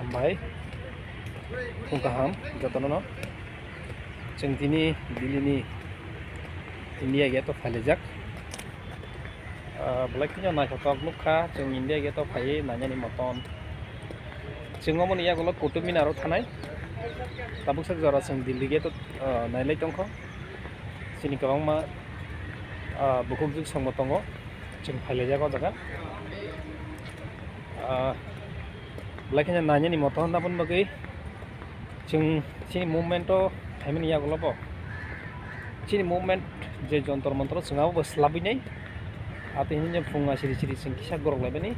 sampai Pungkaham jotono जों दिनै दिल्लीनि इन्डिया गेटआव फायलायजाक बेलाखिनियाव नायथावथाव नुखा जों इन्डिया गेटआव फायो नायनायनि मतन जोङो माने यागल कुतुब मिनाराव थानाय ताबुक जरा जों दिल्ली गेटआव नायलाय दंख जोंनि गोबां मा बुकुकजों संबो दङ जों फायलायजाक जागा बेलाखिनियाव नायनायनि मत होनना बुंबागै जों सिनि मुभमेन्टआव थाइमनि यागलबो सिनि मुभमेन्ट जे जन्तर मन्त्र जोंहाबो बोस्लाबैनाय आथिनि जों फुङा सिरि सिरि जों खिसा गरगलायबाय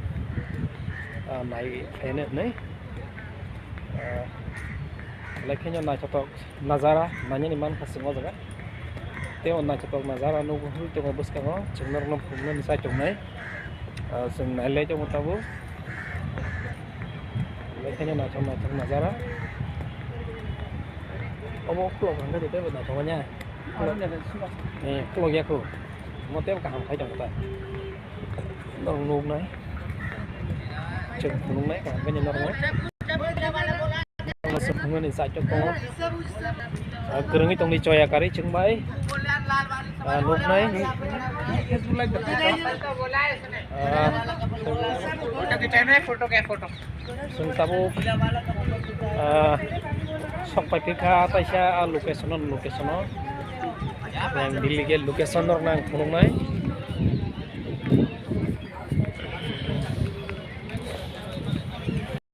नाय फायनो नै बेलाखिनियाव नायथावथाव नाजारा नायनायनि मान खासिङाव जागा तेव नायथावथाव नाजारा नुगो दङ बोसकाङाव जों नरम फुंनो साइ दंनाय जों नायलाय दङ ताबो बेलाखिनियाव नायथाव नाजारा Omo pulau kan tadi tu nak kawannya. Pulau aku. Mau teo kaham khai dong ta. Nong nung nai. Chừng nung nai kan cái nong nai. Masuk ngun inside cho ko. Kereng itong ni coy akari chừng bai. Nung nai. Foto ke foto. Sung tabu. Sampai kita taisa location yang Delhi ke location orang nang